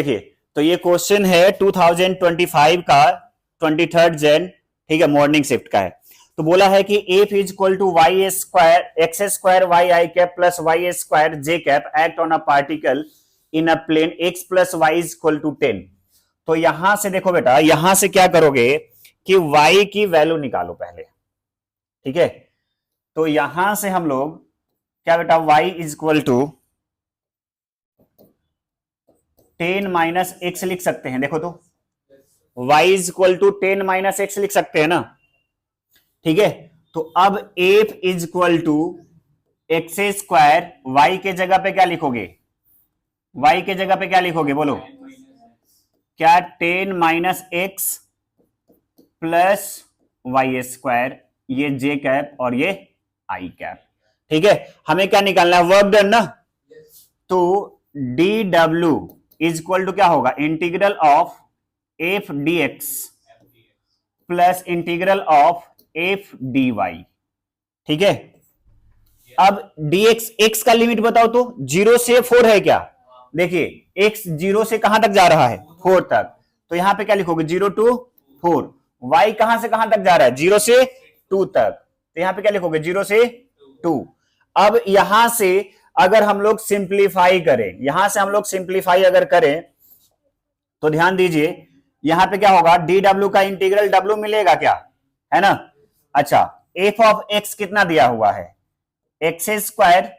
देखिए, तो ये क्वेश्चन है 2025 का 23 जैन, ठीक है, मॉर्निंग शिफ्ट का है। तो बोला है कि F is equal to Y square X square Y I cap plus Y square J cap act on a particle in a plane X plus Y is equal to 10। तो यहां से देखो बेटा, यहां से क्या करोगे कि y की वैल्यू निकालो पहले, ठीक है। तो यहां से हम लोग क्या बेटा, y is equal to 10 minus X लिख सकते हैं। देखो तो y is equal to 10 minus X लिख सकते हैं ना, ठीक है। तो अब F is equal to X square, Y के जगह पे क्या लिखोगे, y के जगह पे क्या लिखोगे बोलो, क्या 10 minus X plus Y square, ये जे कैप और ये आई कैप, ठीक है। हमें क्या निकालना है, वर्क डन ना। तो D W is equal to क्या होगा, integral of F D X plus integral of F D Y, ठीक है। अब dx, x का लिमिट बताओ तो, 0 से 4 है क्या, देखिए x 0 से कहां तक जा रहा है, 4 तक। तो यहां पे क्या लिखोगे, 0 to 4। y कहां से कहां तक जा रहा है, 0 से 2 तक। तो यहां पे क्या लिखोगे, 0 से 2। अब यहां से अगर हम लोग सिंप्लीफाई करें, यहां से हम लोग सिंप्लीफाई अगर करें तो ध्यान दीजिए, यहां पे क्या होगा, डी डब्ल्यू का इंटीग्रल डब्ल्यू मिलेगा क्या, है ना। अच्छा, एफ ऑफ एक्स कितना दिया हुआ है, एक्स स्क्वायर,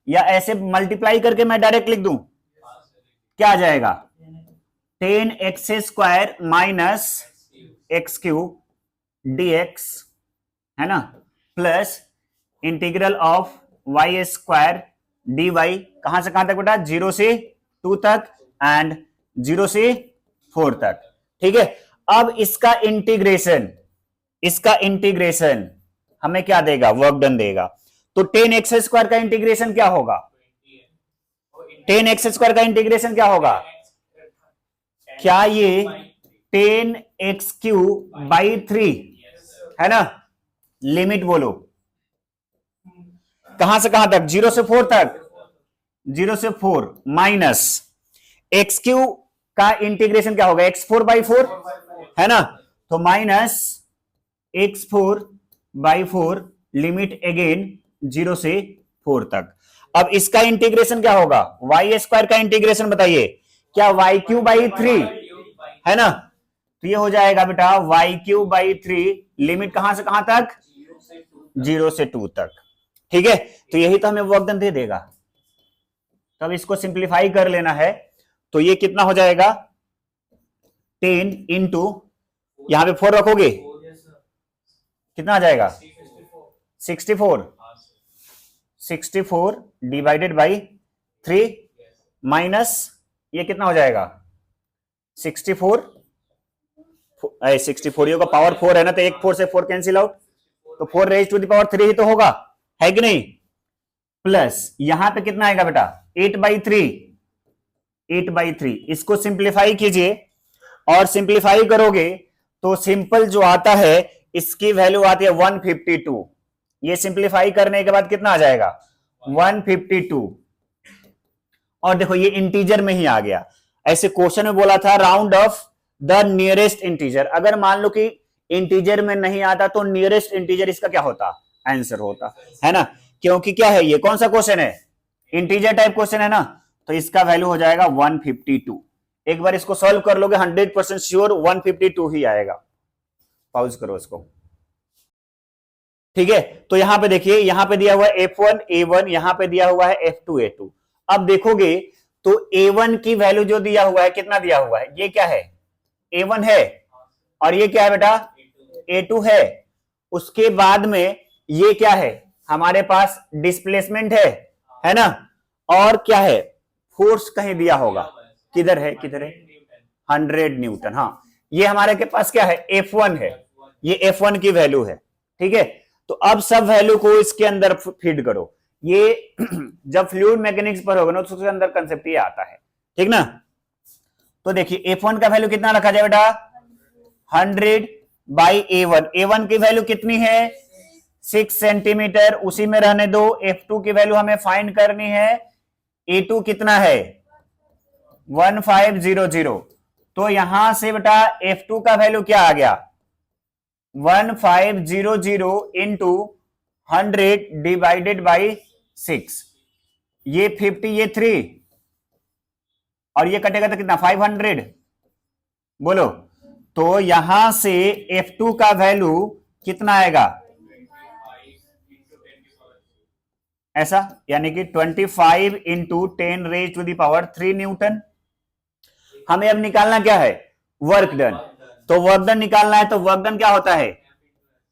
या ऐसे मल्टीप्लाई करके मैं डायरेक्ट लिख दूं, क्या आ जाएगा, 10 X square minus X cube DX, है ना, plus integral of Y square D Y, कहां से कहां तक बेटा, 0 से 2 तक एंड 0 से 4 तक, ठीक है। अब इसका इंटीग्रेशन हमें क्या देगा, वर्क डन देगा। तो 10 एक्स स्क्वायर का इंटीग्रेशन क्या होगा, 10 एक्स स्क्वायर का इंटीग्रेशन क्या होगा, क्या ये 10 एक्स क्यू बाई 3, है ना। लिमिट बोलो, कहां से कहां तक, 0 से 4 तक, 0 से 4 माइनस एक्स क्यू का इंटीग्रेशन क्या होगा, x4 बाई 4, है ना। तो minus x4 by 4, limit again 0 से 4 तक। अब इसका इंटीग्रेशन क्या होगा, वाई स्क्वायर का इंटीग्रेशन बताइए, क्या वाई क्यू बाई 3, है ना। तो ये हो जाएगा बेटा वाई क्यू बाई 3, लिमिट कहां से कहां तक, 0 से 2 तक, ठीक है। तो यही तो हमें वर्क डन दे देगा। तब इसको सिंप्लीफाई कर लेना है, तो ये कितना हो जाएगा, 10 इंटू, यहां पे 4 रखोगे, कितना आ जाएगा, 64 डिवाइडेड बाई 3 माइनस ये कितना हो जाएगा, 64 का पावर 4 है ना, तो एक 4 से 4 कैंसिल आउट, तो 4 रेज टू द पावर 3 ही तो होगा, है कि नहीं। प्लस यहां पे कितना आएगा बेटा, 8/3, इसको सिंप्लीफाई कीजिए, और सिंप्लीफाई करोगे तो सिंपल जो आता है इसकी वैल्यू आती है 152। ये सिंप्लीफाई करने के बाद कितना आ जाएगा, 152। और देखो ये इंटीजर में ही आ गया, ऐसे क्वेश्चन में बोला था round of the nearest integer, अगर मान लो कि इंटीजर में नहीं आता तो नियरेस्ट इंटीजर इसका क्या होता, आंसर होता, है ना। क्योंकि क्या है, ये कौन सा क्वेश्चन है, इंटीजर टाइप क्वेश्चन है ना, तो इसका वैल्यू हो जाएगा 152। एक बार इसको सॉल्व कर लोगे 100% श्योर 152 ही आएगा। पॉज करो इसको, ठीक है। तो यहां पे देखिए, यहां पे दिया हुआ है F1 A1, यहां पे दिया हुआ है F2 A2। अब देखोगे तो A1 की वैल्यू जो दिया हुआ है, कितना दिया हुआ है, ये क्या है, A1 है, और ये क्या है बेटा, A2 है। उसके बाद में ये क्या है, हमारे पास डिस्प्लेसमेंट है ना, और क्या है, फोर्स कहीं दिया होगा, किधर है 100 न्यूटन, हाँ। ये हमारे के पास क्या है, F1 है, ये F1 की वैल्यू है, ठीक है। तो अब सब वैल्यू को इसके अंदर फीड करो, ये जब फ्लूइड मैकेनिक्स पर होगा ना तो उसके अंदर कंसेप्ट ये आता है, ठीक ना। तो देखिए F1 का वैल्यू कितना रखा जाए बेटा, 100 बाई A1 की वैल्यू कितनी है, 6 सेंटीमीटर, उसी में रहने दो। F2 की वैल्यू हमें फाइंड करनी है, A2 कितना है, 1500। तो यहां से बेटा F2 का वैल्यू क्या आ गया, 1500 इंटू 100 डिवाइडेड बाई 6, ये 50, ये 3, और ये कटेगा तो कितना 500, बोलो। तो यहां से F2 का वैल्यू कितना आएगा, ऐसा, यानी कि 25 into 10 raise to the power 3 newton. हमें अब निकालना क्या है, वर्क डन। तो वर्क डन निकालना है, तो वर्क डन क्या होता है,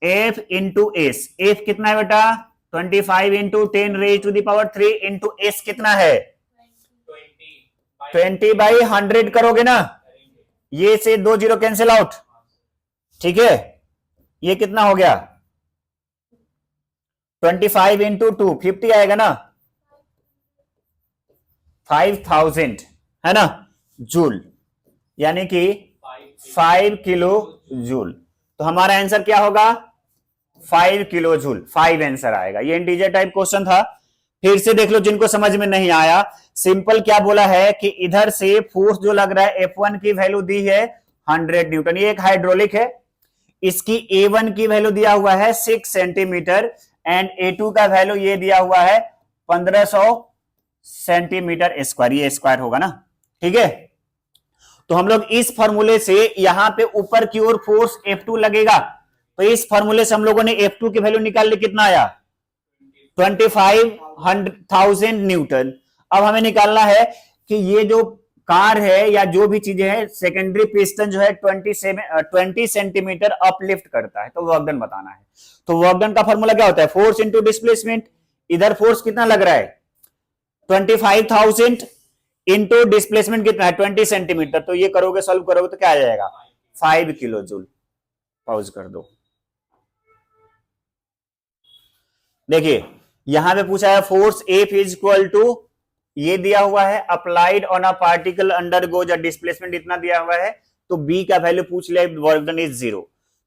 F इंटू एस। एफ कितना है बेटा, 25 into 10 raise to the power 3 into S कितना है 20/100 करोगे ना, ये से 2 जीरो कैंसिल आउट, ठीक है। ये कितना हो गया 25 इंटू 2 50 आएगा ना, 5000 है ना जूल, यानी कि 5 किलो जूल। तो हमारा आंसर क्या होगा 5 किलो जूल, 5 आंसर आएगा। ये इंटीजर टाइप क्वेश्चन था। फिर से देख लो जिनको समझ में नहीं आया, सिंपल क्या बोला है कि इधर से फोर्स जो लग रहा है F1 की वैल्यू दी है 100 न्यूटन, ये एक हाइड्रोलिक है, इसकी A1 की वैल्यू दिया हुआ है 6 सेंटीमीटर एंड A2 का वैल्यू ये दिया हुआ है 1500 सेंटीमीटर स्क्वायर, ये स्क्वायर होगा ना, ठीक है। तो हम लोग इस फॉर्मूले से यहां पे ऊपर की ओर फोर्स F2 लगेगा, तो इस फॉर्मूले से हम लोगों ने F2 की वैल्यू निकाल ली, कितना आया 25,000 न्यूटन। अब हमें निकालना है कि ये जो कार है या जो भी चीजें है, सेकेंडरी पिस्टन जो है 20 सेंटीमीटर अपलिफ्ट करता है, तो वर्क डन बताना है। तो वर्क डन का फॉर्मूला क्या होता है, फोर्स इंटू डिस्प्लेसमेंट। इधर फोर्स कितना लग रहा है 25,000 इंटू डिस्प्लेसमेंट कितना है 20 सेंटीमीटर, तो ये करोगे सॉल्व करोगे तो क्या आ जाएगा 5 किलो जूल। पॉज कर दो। देखिए यहां पे पूछा है force F is equal to, ये दिया हुआ है applied on a particle undergoes a displacement इतना दिया हुआ है, तो B का वैल्यू पूछ ले, वर्क डन इज 0।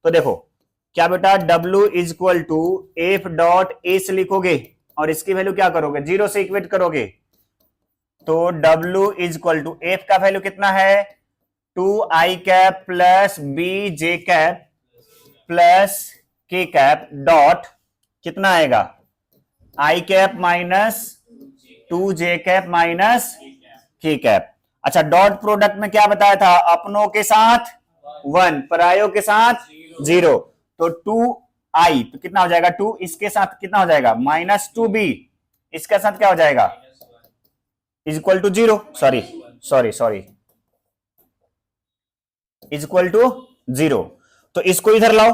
तो देखो क्या बेटा W is equal to F dot S लिखोगे और इसकी वैल्यू क्या करोगे 0 से इक्वेट करोगे, तो W is equal to F का वैल्यू कितना है 2i cap plus B J cap plus K cap dot कितना आएगा i cap minus 2j cap minus K cap. अच्छा डॉट प्रोडक्ट में क्या बताया था, अपनों के साथ 1 परायों के साथ 0, तो 2i तो कितना हो जाएगा 2, इसके साथ कितना हो जाएगा माइनस 2b, इसके साथ क्या हो जाएगा is equal to 0, sorry is equal to 0। तो इसको इधर लाओ,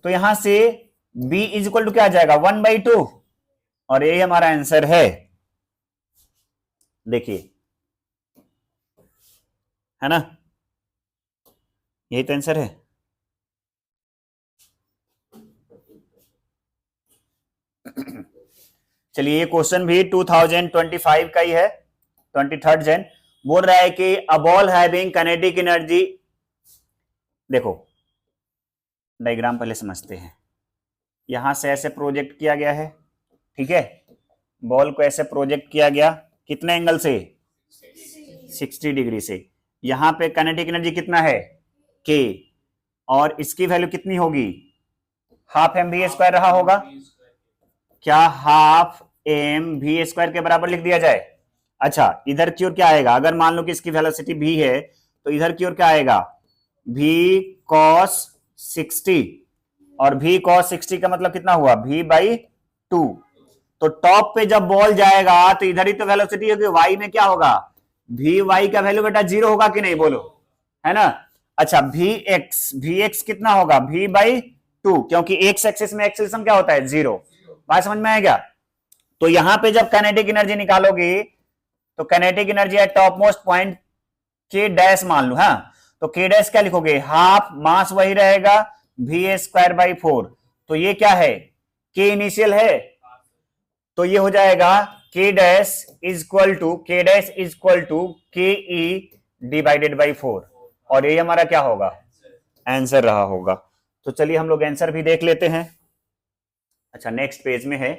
तो यहां से b इज इक्वल टू क्या आ जाएगा 1/2, और ये हमारा आंसर है। देखिए है ना, यही तो आंसर है। चलिए ये क्वेश्चन भी 2025 का ही है, 23 जन। बोल रहा है कि a ball having kinetic energy, देखो डायग्राम पहले समझते हैं। यहां से ऐसे प्रोजेक्ट किया गया है, ठीक है, बॉल को ऐसे प्रोजेक्ट किया गया, कितने एंगल से 60 डिग्री से। यहां पे काइनेटिक एनर्जी कितना है K, और इसकी वैल्यू कितनी होगी हाफ एम वी स्क्वायर रहा होगा, क्या हाफ एम वी स्क्वायर के बराबर लिख दिया जाए। अच्छा इधर की ओर क्या आएगा, अगर मान लो कि इसकी वेलोसिटी v है, तो इधर की ओर क्या आएगा v cos 60, और v cos 60 का मतलब कितना हुआ v/2। तो टॉप पे जब बॉल जाएगा तो इधर ही तो वेलोसिटी होगी, y में क्या होगा vy का वैल्यू बेटा 0 होगा कि नहीं, बोलो, है ना। अच्छा vx कितना होगा v/2, क्योंकि x एक्सिस में एक्सेलरेशन क्या होता है 0। बात समझ में आएगा। तो यहां पे जब काइनेटिक एनर्जी निकालोगे, तो kinetic energy at top most point के डैश मान लो, हाँ, तो के डैश क्या लिखोगे हाफ, मास वही रहेगा v²/4, तो ये क्या है के इनिशियल है, तो ये हो जाएगा के डैश इज इक्वल टू के ई डिवाइडेड बाई 4, और ये हमारा क्या होगा आंसर रहा होगा। तो चलिए हम लोग आंसर भी देख लेते हैं। अच्छा नेक्स्ट पेज में है,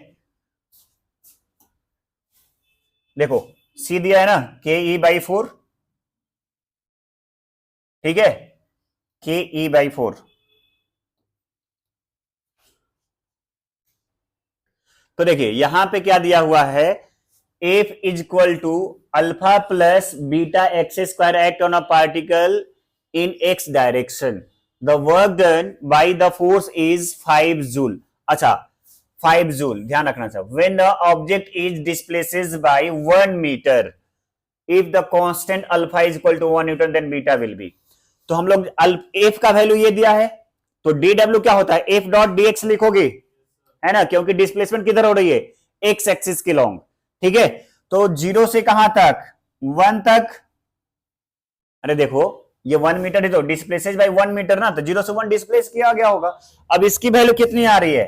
देखो सी दिया है ना, के ई बाई 4, ठीक है, के ई बाई 4। तो देखिए यहां पे क्या दिया हुआ है, F is equal to alpha plus beta X square act on a particle in X direction, the work done by the force is 5 joule. अच्छा 5 जूल ध्यान रखना चाहिए। When the object is displaces by 1 metre, if the constant alpha is equal to 1 newton then beta will be. तो हम लोग F का value ये दिया है, तो डी डब्ल्यू क्या होता है, एफ डॉट डी एक्स लिखोगे, है ना, क्योंकि डिस्प्लेसमेंट किधर हो रही है, एक्स एक्सिस के लॉन्ग, ठीक है। तो 0 से कहां तक, 1 तक। अरे देखो ये 1 मीटर है तो डिस्प्लेसेज बाय 1 मीटर ना, तो 0 से 1 डिस्प्लेस किया गया होगा। अब इसकी वैल्यू कितनी आ रही है,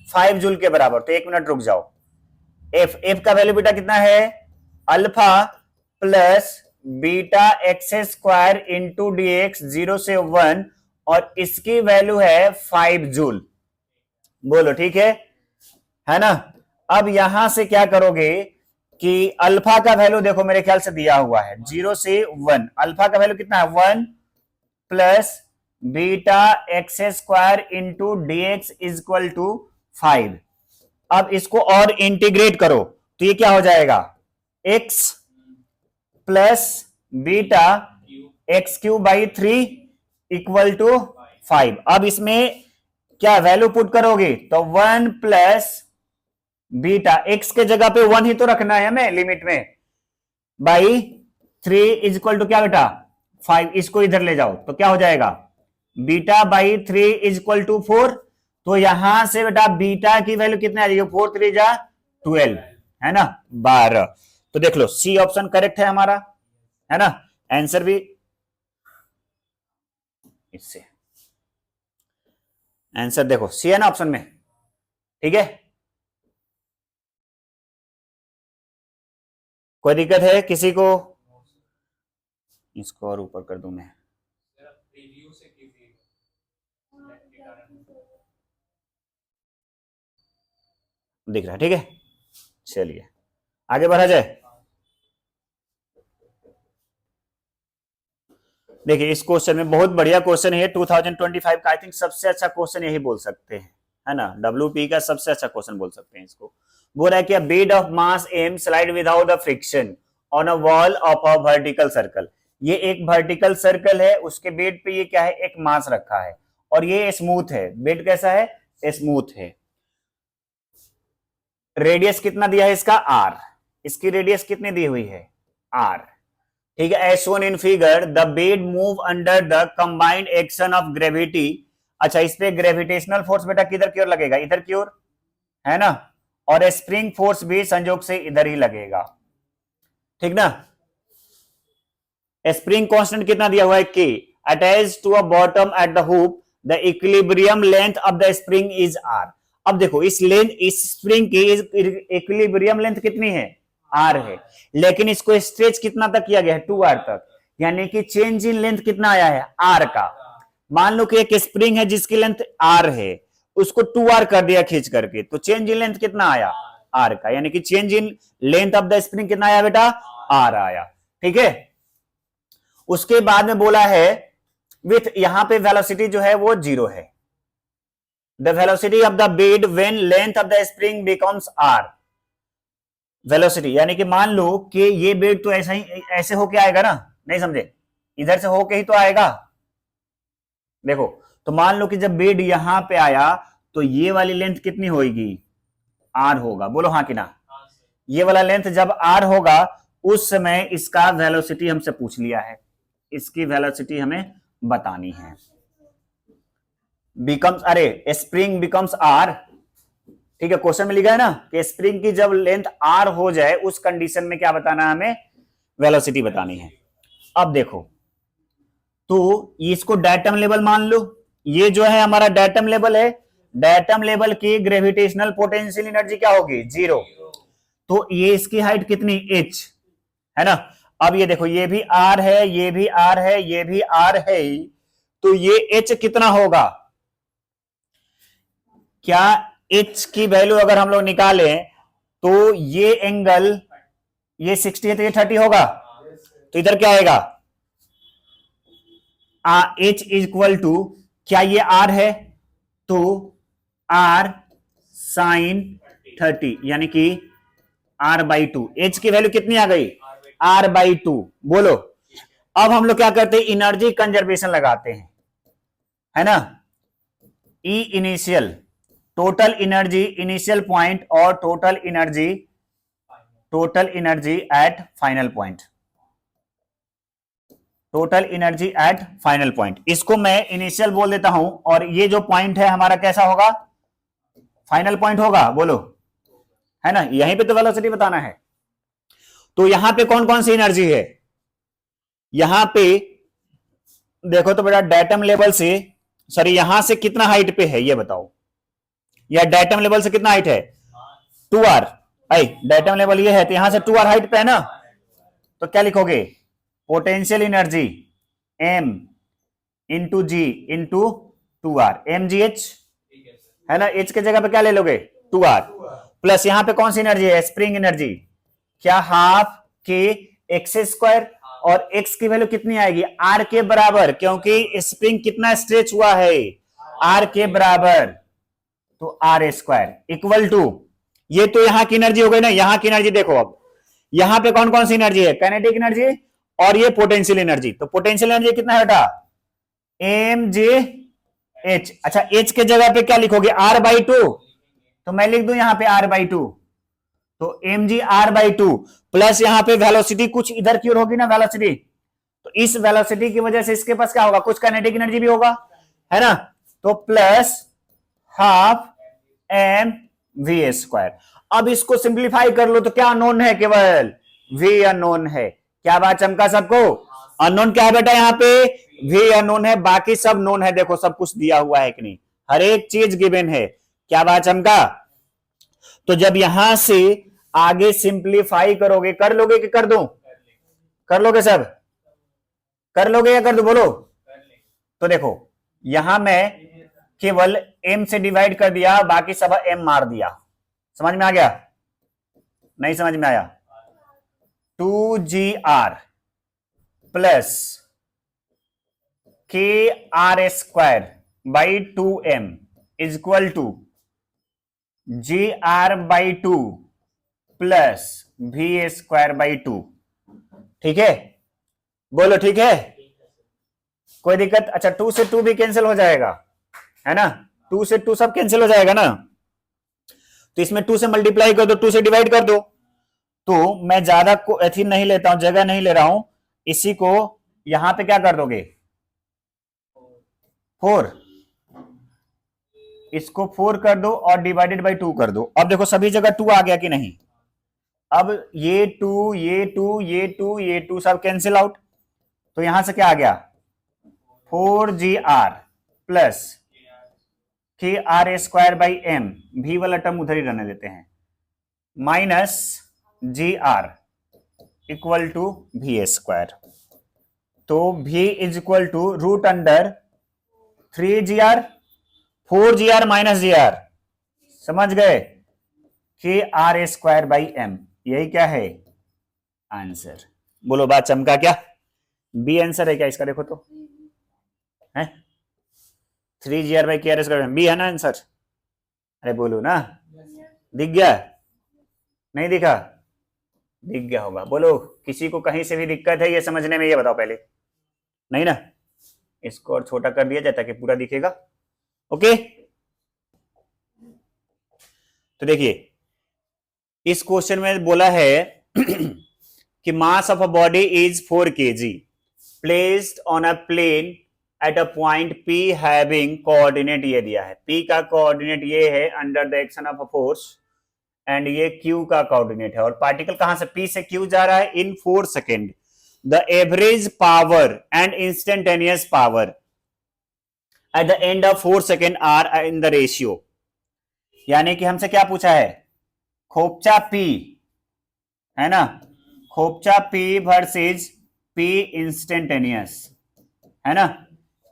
5 जूल के बराबर। तो 1 मिनट रुक जाओ, एफ का वैल्यू बेटा कितना है, alpha plus beta X square into D x, 0 से 1, और इसकी वैल्यू है 5 जूल। बोलो ठीक है ना। अब यहां से क्या करोगे कि अल्फा का वैल्यू देखो मेरे ख्याल से दिया हुआ है 0 से 1, अल्फा का वैल्यू कितना है 1 plus beta X square into D X is equal to 5। अब इसको और इंटीग्रेट करो तो ये क्या हो जाएगा, x plus beta X cube by 3 equal to 5। अब इसमें क्या वैल्यू पुट करोगे, तो 1 प्लस बीटा, एक्स के जगह पे 1 ही तो रखना है हमें लिमिट में, बाई 3 इज इक्वल टू क्या बेटा 5। इसको इधर ले जाओ तो क्या हो जाएगा, beta by 3 is equal to 4। तो यहां से बेटा बीटा की वैल्यू कितनी आ जाएगी, 4 3 जा 12, है ना 12। तो देख लो सी ऑप्शन करेक्ट है हमारा, है ना, आंसर भी इससे, आंसर देखो सी है ना ऑप्शन में, ठीक है। कोई दिक्कत है किसी को, इसको और ऊपर कर दूं मैं, दिख रहा है, ठीक है। चलिए आगे बढ़ा जाए। देखिए इस क्वेश्चन में बहुत बढ़िया क्वेश्चन है 2025 का, आई थिंक सबसे अच्छा क्वेश्चन यही बोल सकते हैं, है ना, डब्ल्यूपी का सबसे अच्छा क्वेश्चन बोल सकते हैं इसको। बोल रहा है कि a bed of mass M slide without the friction on a wall of a vertical circle. ये एक वर्टिकल सर्कल है, उसके बेड पे ये क्या है, एक मास रखा है, और ये स्मूथ है, बेड कैसा है, स्मूथ है। रेडियस कितना दिया है इसका, आर, इसकी रेडियस कितनी दी हुई है, आर, ठीक है। As shown in figure the bead move under the combined action of gravity. अच्छा इस पे ग्रेविटेशनल फोर्स बेटा किधर की ओर लगेगा, इधर की ओर, है ना, और स्प्रिंग फोर्स भी संयोग से इधर ही लगेगा, ठीक ना। स्प्रिंग कांस्टेंट कितना दिया हुआ है, K, attach to a bottom at the hoop, the equilibrium length of the spring is R. अब देखो इस लेंथ, इस स्प्रिंग की इक्विलिब्रियम लेंथ कितनी है, आर है, लेकिन इसको स्ट्रेच कितना तक किया गया है, 2r तक, यानी कि चेंज इन लेंथ कितना आया है, आर का। मान लो कि एक स्प्रिंग है जिसकी लेंथ आर है, उसको 2r कर दिया खींच करके, तो चेंज इन लेंथ कितना आया, आर का, यानी कि change in length of the spring कितना आया बेटा, आर आया, ठीक है। उसके बाद में बोला है विथ, यहां पे वेलोसिटी जो है वो 0 है, the velocity of the bead when length of the spring becomes R. Velocity यानी कि मान लो कि ये बेड तो ऐसा ही ऐसे होके आएगा ना, नहीं समझे, इधर से होके ही तो आएगा। देखो तो मान लो कि जब बेड यहां पे आया तो ये वाली लेंथ कितनी होगी, आर होगा, बोलो हाँ कि ना। ये वाला लेंथ जब आर होगा उस समय इसका वेलोसिटी हमसे पूछ लिया है, इसकी वेलोसिटी हमें बतानी है। बिकम्स, अरे स्प्रिंग बिकम्स आर, ठीक है, क्वेश्चन में लिखा है ना कि स्प्रिंग की जब लेंथ आर हो जाए उस कंडीशन में क्या बताना है हमें, वेलोसिटी बतानी है। अब देखो तो इसको डायटम लेवल मान लो, ये जो है हमारा डायटम लेवल है, डायटम लेवल की ग्रेविटेशनल पोटेंशियल एनर्जी क्या होगी, 0। तो ये इसकी हाइट कितनी, h, है ना। अब ये देखो ये भी r है, ये भी r है, ये भी r है, तो ये h कितना होगा, क्या h की वैल्यू अगर हम लोग निकालें तो ये एंगल ये 60 है तो ये 30 होगा, तो इधर क्या आएगा, H इक्वल टू, क्या ये R है, तो R साइन 30, यानी कि R/2। H की वैल्यू कितनी आ गई, R/2। बोलो, अब हम लोग क्या करते हैं, एनर्जी कंजर्वेशन लगाते हैं, है ना। E initial, total energy initial point और total energy at final point, total energy at final point, इसको मैं इनिशियल बोल देता हूं, और ये जो पॉइंट है हमारा कैसा होगा, फाइनल पॉइंट होगा, बोलो, है ना। यहीं पे तो वेलोसिटी बताना है। तो यहां पे कौन कौन सी एनर्जी है, यहां पे देखो तो बेटा, डेटम लेवल से, सॉरी यहां से कितना हाइट पे है ये बताओ, या डेटम लेवल से कितना हाइट है, 2r, आई डेटम लेवल ये है तो यहां से 2r हाइट पे है ना, तो क्या लिखोगे, पोटेंशियल एनर्जी m इंटू जी इंटू 2r, mgh, है ना। h के जगह पे क्या ले लोगे, 2r, प्लस यहां पे कौन सी एनर्जी है, स्प्रिंग एनर्जी, क्या हाफ के एक्स स्क्वायर, और x की वैल्यू कितनी आएगी, r के बराबर, क्योंकि स्प्रिंग कितना स्ट्रेच हुआ है, r के बराबर, तो r स्क्वायर इक्वल टू, ये तो यहां की एनर्जी हो गई ना, यहां की एनर्जी देखो, अब यहां पे कौन कौन सी एनर्जी है, काइनेटिक एनर्जी और ये पोटेंशियल एनर्जी, तो पोटेंशियल एनर्जी कितना है बेटा, mgh, अच्छा h के जगह पे क्या लिखोगे, r/2, तो मैं लिख दूं यहां पे r/2, तो mgr/2, प्लस यहां पे वेलोसिटी कुछ इधर की ओर होगी ना वेलोसिटी, तो इस वेलोसिटी की वजह से इसके पास क्या होगा, कुछ काइनेटिक एनर्जी भी होगा, है ना, तो plus half M V square. अब इसको सिंप्लीफाई कर लो तो क्या अननोन है, केवल वी अननोन है, क्या बात चमका सबको, अननोन क्या है बेटा, यहां पे वी अननोन है, बाकी सब नोन है, देखो सब कुछ दिया हुआ है कि नहीं, हर एक चीज गिवन है, क्या बात चमका। तो जब यहां से आगे सिंप्लीफाई करोगे, कर लोगे कि कर दो, कर लोगे सब, कर लोगे या कर दो, बोलो। तो देखो यहां मैं केवल m से डिवाइड कर दिया, बाकी सब m मार दिया, समझ में आ गया, नहीं समझ में आया, 2gr plus K R square by 2m is equal to gr/2 plus v square by 2, ठीक है, बोलो ठीक है, कोई दिक्कत, अच्छा 2 से 2 भी कैंसिल हो जाएगा, है ना, 2 से 2 सब कैंसिल हो जाएगा ना, तो इसमें 2 से मल्टीप्लाई कर दो, 2 से डिवाइड कर दो, तो मैं ज्यादा को एथी नहीं लेता हूं, जगह नहीं ले रहा हूं, इसी को यहां पे क्या कर दोगे, 4, इसको 4 कर दो और डिवाइडेड बाई 2 कर दो, अब देखो सभी जगह 2 आ गया कि नहीं, अब ये 2 ये 2 ये 2 ये 2 सब कैंसिल आउट, तो यहां से क्या आ गया, 4gr plus K R square by M, भी वाला टर्म उधर ही रहने देते हैं, minus G R equal to V square, तो v is equal to root under 3gr, 4gr minus G R, समझ गए, के आर स्क्वायर बाई एम, यही क्या है आंसर, बोलो बात चमका क्या, बी आंसर है क्या इसका, देखो तो है 3gr बाई के आर स्क्वायर, बी है ना आंसर, अरे बोलो ना, दिख गया, नहीं दिखा, दिख गया होगा, बोलो किसी को कहीं से भी दिक्कत है ये समझने में, ये बताओ पहले, नहीं ना, इसको और छोटा कर दिया जाए ताकि पूरा दिखेगा, ओके। तो देखिए इस क्वेश्चन में बोला है कि mass of a body is 4 kg placed on a plane at a point P having coordinate, ये दिया है, P का कोऑर्डिनेट ये है under the action of a force, and ये Q का कोऑर्डिनेट है, और पार्टिकल कहां से P से Q जा रहा है in 4 second, the average power and instantaneous power at the end of 4 second are in the ratio, यानी कि हमसे क्या पूछा है, खोपचा P, है ना, खोपचा P वर्सेस P इंस्टेंटेनियस, है ना,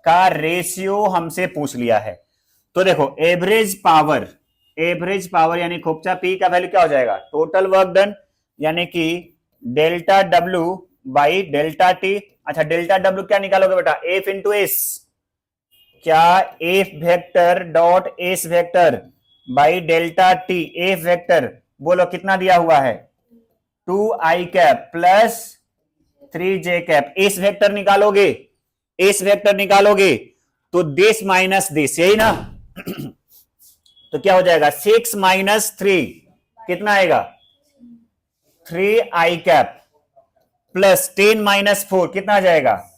का रेशियो हमसे पूछ लिया है। तो देखो एवरेज पावर यानी खोपचा P का वैल्यू क्या हो जाएगा, टोटल वर्क डन, यानी कि delta W by delta T. अच्छा डेल्टा डब्ल्यू क्या निकालोगे बेटा, एफ इंटू एस, क्या F vector dot S vector by delta T F vector, बोलो कितना दिया हुआ है, 2i cap plus 3j cap. S vector निकालोगे, एस वेक्टर निकालोगे तो दिस माइनस दिस, यही ना तो क्या हो जाएगा 6 - 3 कितना आएगा 3i कैप प्लस 10 - 4 कितना आ जाएगा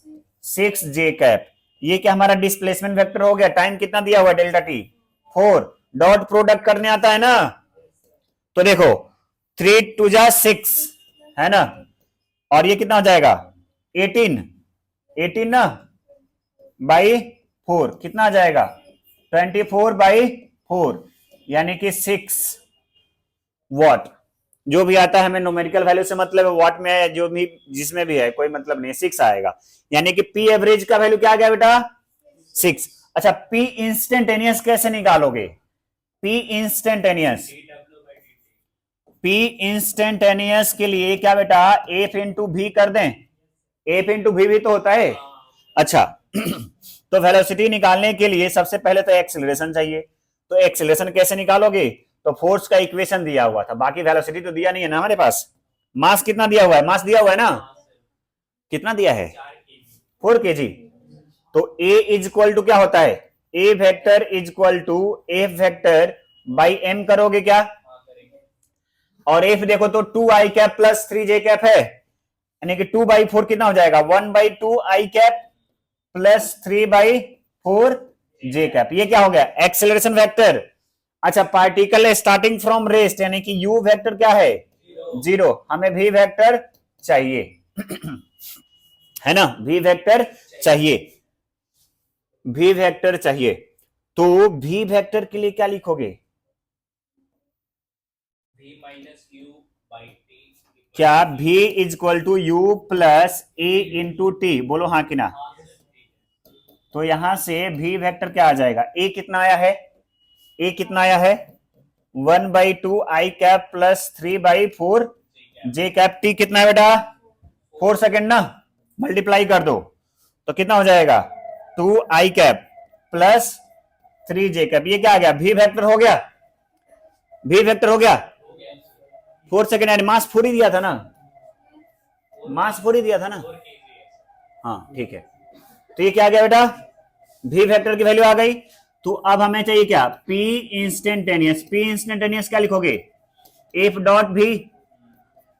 6j कैप। ये क्या हमारा डिस्प्लेसमेंट वेक्टर हो गया। टाइम कितना दिया हुआ डेल्टा टी 4, डॉट प्रोडक्ट करने आता है ना, तो देखो 3 2 जा 6 है ना, और ये कितना हो जाएगा 18 ना बाई 4 कितना आ जाएगा 24/4 यानी कि 6 वॉट। जो भी आता है हमें न्यूमेरिकल वैल्यू से मतलब है, वॉट में है जो भी जिसमें भी है कोई मतलब नहीं, 6 आएगा। यानी कि पी एवरेज का वैल्यू क्या आ गया बेटा 6। अच्छा पी इंस्टेंटेनियस कैसे निकालोगे, पी इंस्टेंटेनियस, पी इंस्टेंटेनियस के लिए क्या बेटा एफ इंटू भी कर दें, एफ इंटू भी तो होता है। अच्छा तो वेलोसिटी निकालने के लिए सबसे पहले तो एक्सेलरेशन चाहिए, तो एक्सेलरेशन कैसे निकालोगे, तो फोर्स का इक्वेशन दिया हुआ था, बाकी वेलोसिटी तो दिया नहीं है ना हमारे पास। मास कितना दिया हुआ है, मास दिया हुआ है ना, कितना दिया है 4 kg। तो ए इज इक्वल टू क्या होता है, A vector is equal to F vector by M करोगे क्या, और एफ देखो तो 2i cap plus 3j cap है, यानी कि 2/4 कितना हो जाएगा 1/2i cap plus 3/4j cap. ये क्या हो गया एक्सेलरेशन वेक्टर। अच्छा पार्टिकल स्टार्टिंग फ्रॉम रेस्ट यानी कि u वेक्टर क्या है 0, हमें v वेक्टर चाहिए है ना, v वेक्टर चाहिए, v वेक्टर चाहिए। तो v वेक्टर के लिए क्या लिखोगे, क्या v is equal to U plus A into T, बोलो हाँ कि ना। तो यहां से v वेक्टर क्या आ जाएगा, a कितना आया है, a कितना आया है 1/2i cap plus 3/4j cap, t कितना है बेटा 4 सेकेंड ना, मल्टीप्लाई कर दो तो कितना हो जाएगा 2i cap plus 3j cap. ये क्या आ गया v वेक्टर हो गया, v वेक्टर हो गया 4 सेकेंड, यानी मास 4 ही दिया था ना, मास 4 ही दिया था ना, हाँ ठीक है। तो ये क्या आ गया बेटा v वेक्टर की वैल्यू आ गई। तो अब हमें चाहिए क्या p इंस्टेंटेनियस, p इंस्टेंटेनियस क्या लिखोगे f डॉट भी,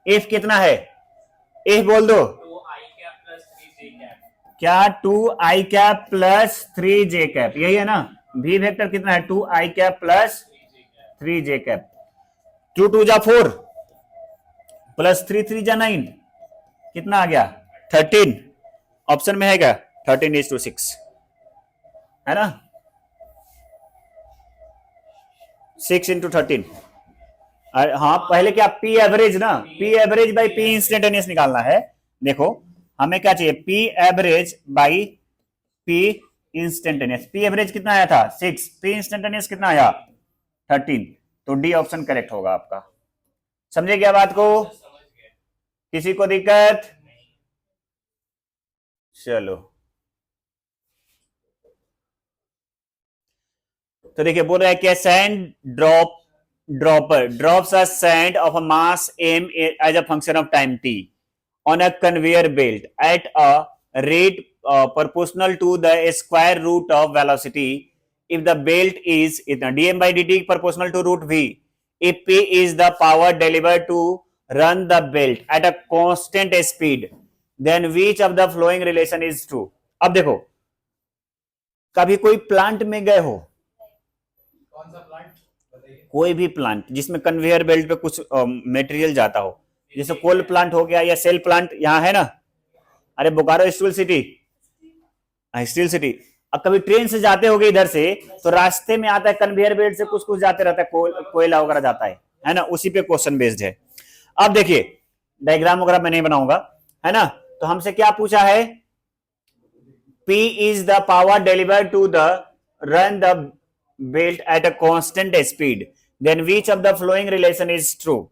f कितना है f बोल दो क्या 2i cap plus 3j cap, यही है ना, v वेक्टर कितना है 2i cap plus 3j cap. 2 2 जा 4 प्लस 3 3 जा 9 कितना आ गया 13, ऑप्शन में है क्या 13:6 है ना, 6 × 13। हाँ पहले क्या पी एवरेज ना, P average by P instantaneous निकालना है। देखो हमें क्या चाहिए P average by P instantaneous, P average कितना आया था 6, पी इंस्टेंटेनियस कितना आया 13, तो डी ऑप्शन करेक्ट होगा आपका। समझे क्या बात को, किसी को दिक्कत, चलो तो देखिए बोल रहा है कि sand dropper drops a sand of a mass m as a function of time t on a conveyor belt at a rate proportional to the square root of velocity if the belt is dm by dt proportional to root v, if p is the power delivered to run the belt at a constant speed, then which of the following relation is true। अब देखो कभी कोई plant में गए हो, कौन सा plant बताइए, कोई भी प्लांट जिसमें कन्वेयर बेल्ट पे कुछ मटेरियल जाता हो, जैसे कोल प्लांट हो गया या सेल प्लांट यहाँ है ना, अरे Bokaro steel city, steel city. अब कभी ट्रेन से जाते होगे इधर से तो रास्ते में आता है कन्वेयर बेल्ट से कुछ कुछ जाते रहता है, कोयला वगैरह जाता है ना, उसी पे क्वेश्चन बेस्ड है। अब देखिए डायग्राम वगैरह मैं नहीं बनाऊंगा है ना, तो हमसे क्या पूछा है P is the power delivered to the run the belt at a constant speed, then which of the following relation is true।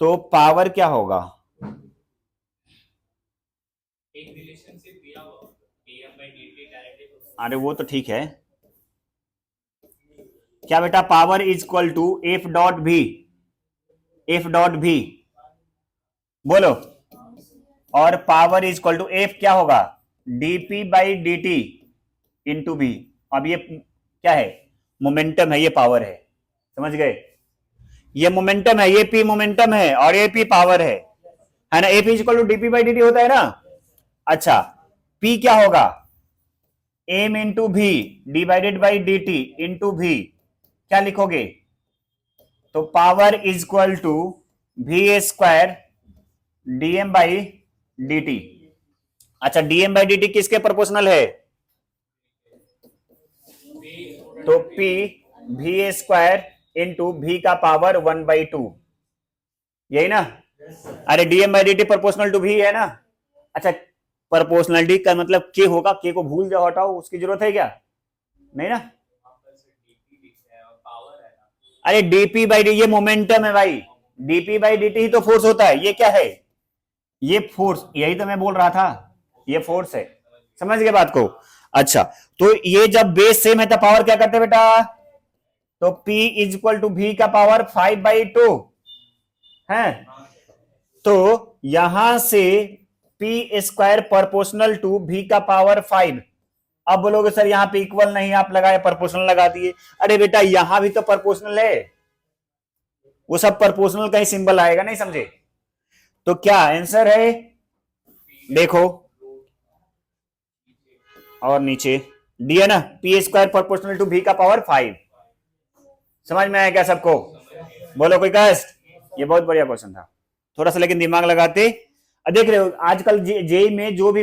तो पावर क्या होगा? एक रिलेशनशिप दिया हुआ dm/dt डायरेक्टली। अरे वो तो ठीक है, क्या बेटा? Power is equal to F dot V, F dot V, बोलो। और power is equal to F क्या होगा? DP by D T into V. अब ये क्या है? मोमेंटम है, ये पावर है, समझ गए? ये मोमेंटम है, ये पी मोमेंटम है और ये पी पावर है ना? F is equal to DP by D T होता है ना। अच्छा, पी क्या होगा? M into V divided by D T into V, क्या लिखोगे? तो power is equal to V square DM by D T. अच्छा, डीएम बाई डी टी किसके प्रोपोर्शनल है? तो पी वी स्क्वायर इंटू भी का पावर 1/2, यही ना? अरे DM by D T proportional to V है ना। अच्छा, प्रोपोर्शनलिटी का मतलब के होगा, के को भूल जाओ, हटाओ, उसकी जरूरत है क्या? नहीं ना। अरे डीपी बाई डी, ये मोमेंटम है भाई, डीपी बाई डी टी ही तो फोर्स होता है। ये क्या है? ये फोर्स, यही तो मैं बोल रहा था, ये फोर्स है। समझ गए बात को? अच्छा, तो ये जब बेस सेम है तो पावर क्या करते हैं बेटा? तो P इज इक्वल टू भी का पावर 5/2 है। तो यहां से P स्क्वायर प्रोपोर्शनल टू भी का पावर 5। अब बोलोगे सर यहां पे इक्वल नहीं, आप लगाए प्रोपोर्शनल लगा दिए। अरे बेटा यहां भी तो प्रोपोर्शनल है, वो सब प्रोपोर्शनल का ही सिंबल आएगा, नहीं समझे? तो क्या आंसर है? देखो, और नीचे डी है ना, पी स्क्वायर प्रोपोर्शनल टू भी का पावर 5। समझ में आया क्या सबको? बोलो कोई कष्ट? ये बहुत बढ़िया क्वेश्चन था, थोड़ा सा लेकिन दिमाग लगाते। देख रहे हो आजकल जेई में जो भी